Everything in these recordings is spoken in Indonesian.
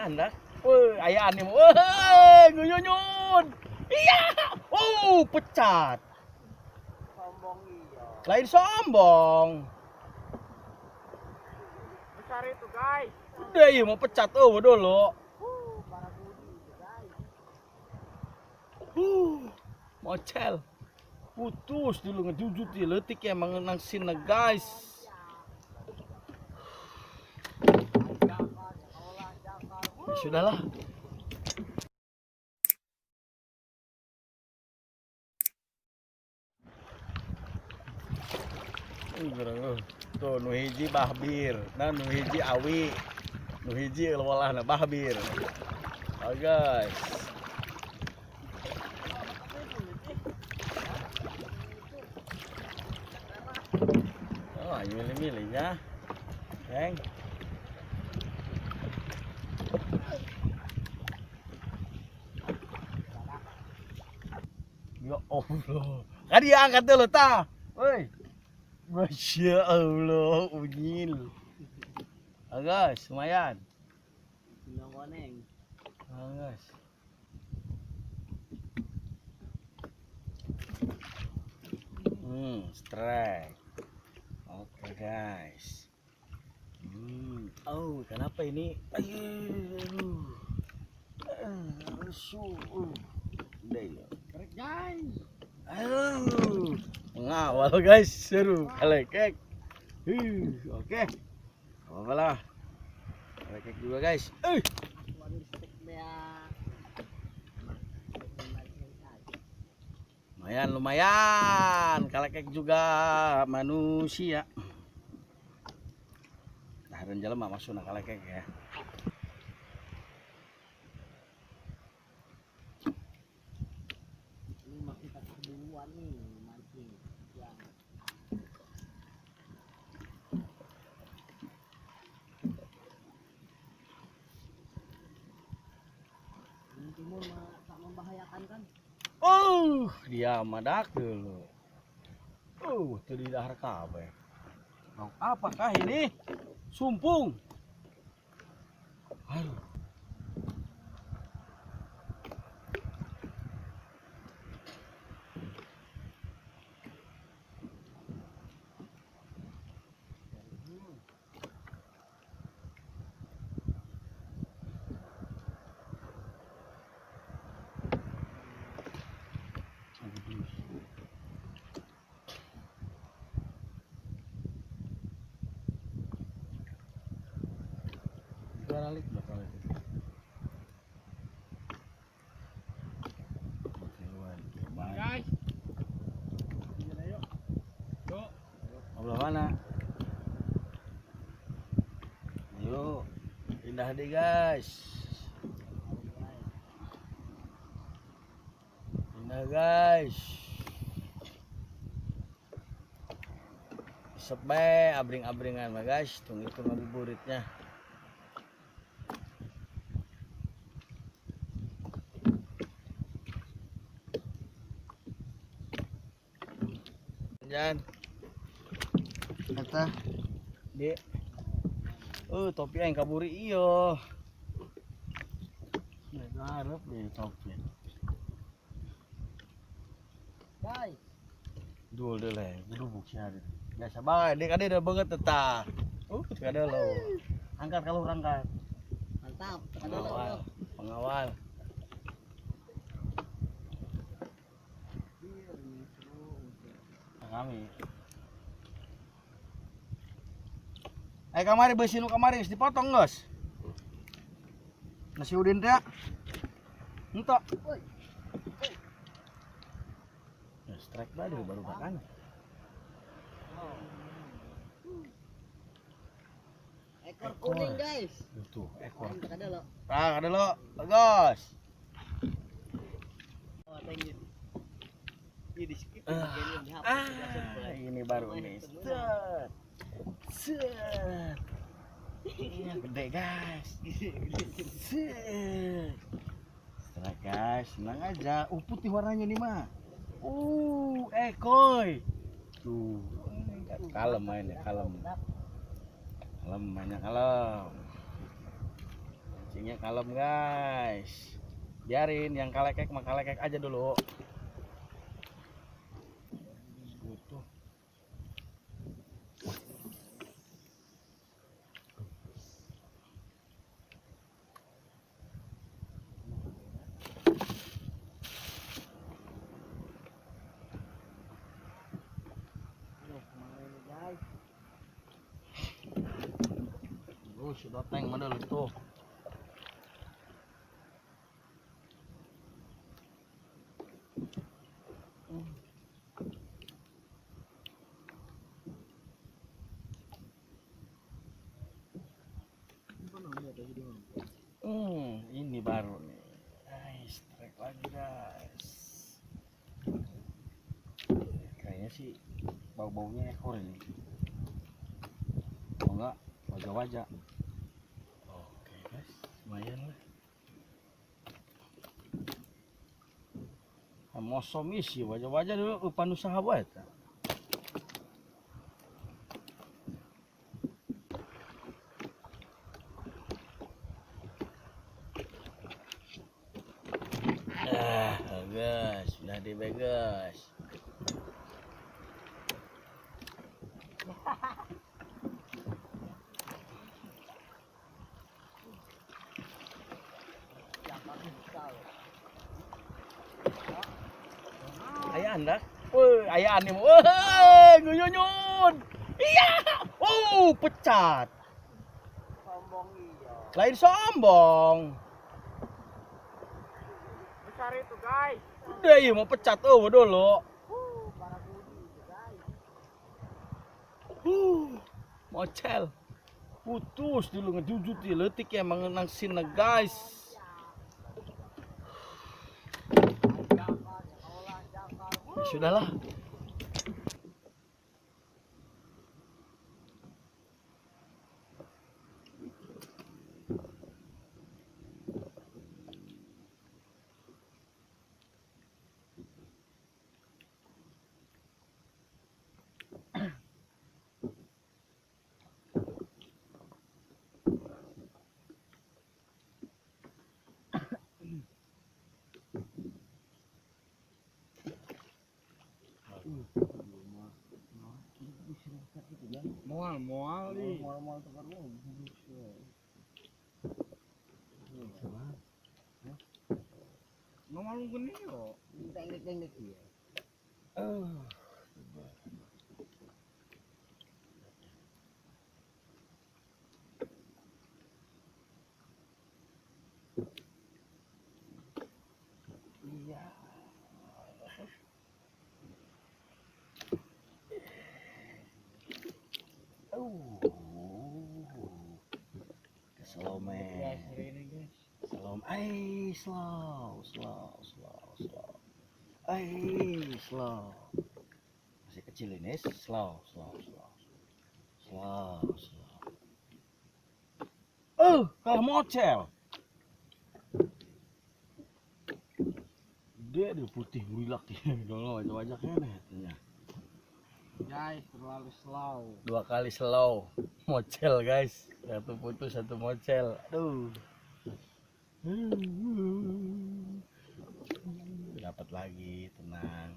anda. Woi, ayah nih. Woi, nguyunyun. Iya. Pecat. Sombong iya. Lain sombong. Besar itu, guys. Udah iya mau pecat dulu. Para budi itu, guys. Mocel. Putus dulu ngejujut di letik ya mengenang sini guys. Ya, sudahlah. Tuh nu hiji bahbir, nah nu hiji awi, nu hiji walah na bahbir. Oh guys. Oh, milih-milihnya. Heng. Ya Allah. Kan dia angkat dulu ta. Woi. Masya Allah, unyil. Oh guys, lumayan. Nongkoneng. Oh guys. Strike. Oke guys. Oh, kenapa ini? Aduh. Udah ya. Korek, guys. Aduh. Mengawal guys, seru. Kalekek. Oke. Apa lah. Kalekek juga guys. Waduh, stek dia. Lumayan. Kalekek juga manusia. Nah, dan jalan masuk nak kalekek ya. Ini makin tak keduluan nih mancing. Ya. Ini timur tak membahayakan kan? Dia madak dulu. Itu di dahar kabeh. Apakah ini? Sumpung. Aduh. Balik belakang itu. Guys. Yuk. Belah mana? Yuk, pindah deh guys. Pindah guys. Sebe abring-abringan mah guys, tunggu itu ngabuburitnya. Jan. Kata Dek. Topi yang kaburi iyo. Ngarep deh topi. Guys. Dul deh lah, kudu buknya ada. Biasa banget, dek ada banget tetah. Ada lo. Angkat kalau angkat. Mantap. Pengawal. Kami. Kamari besi nu kamari geus dipotong geus. Nasi udin teh. Entok. Ya strike baru makan. Ekor kuning, guys. Tuh, ekor. Ada lo. Ada lo, bagus. Oh, thank you. Ini skip Ini baru nih. Set. Ini gede guys. Set. Setelah guys, senang aja. Putih warnanya nih mah. Ekoy. Tuh, kalem mainnya, kalem. Kalem mainnya, kalem. Mancingnya kalem guys. Biarin yang kalekek mah kalekek aja dulu. Butuh. Sudah tank model itu. Ini baru nih. Strike lagi guys. Kayaknya sih bau-baunya ekor ini. Kalau enggak wajah-wajah. Oke guys, lumayan lah. Mosom isi wajah-wajah dulu upan usaha buat. Guys, sudah dibegas. Ayah anda, ayah nih, nguyunyun, iya, pecat. Sombong iya. Lain sombong. Besar itu guys. Udah iya mau pecat dulu. Para budi itu guys. Mocel. Putus dulu ngejujut di letik ya mengenang sini guys. Ya, sudahlah. Mual nih. Mual tekan lu. Ngomong gini kok. Teknik iya. Iya. Slow man. Slow. Slow. Slow. Masih kecil ini, slow. Kalah mocel. Dia putih burilak kalau wajah-wajahnya nih. Guys, terlalu slow. 2 kali slow. Mocel guys. 1 putus, 1 mocel. Aduh. Dapat lagi, tenang.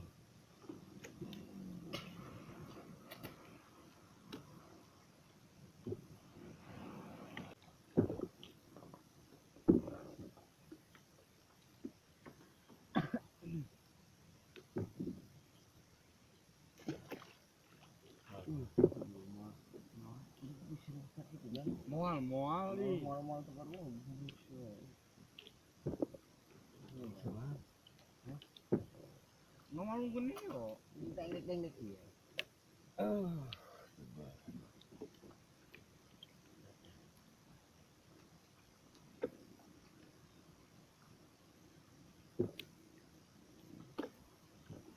Mual nih. Mual tekan lu. Ngomong gini kok. Teknik iya.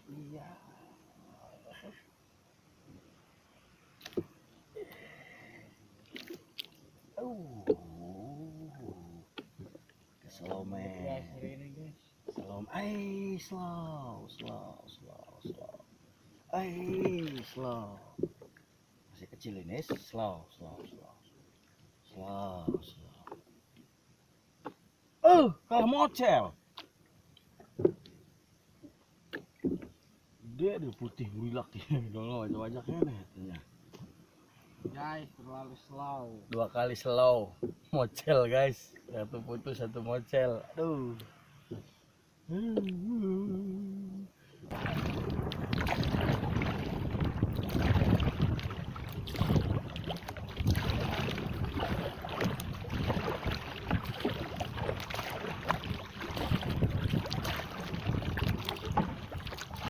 Iya. Slow man. Slow. Masih kecil ini, slow. Kalah mocel. Dia ada putih burilak ya. Kalau wajah-wajahnya nih katanya. Guys, terlalu slow. 2 kali slow. Mocel guys. Satu putus, satu mocel. Aduh.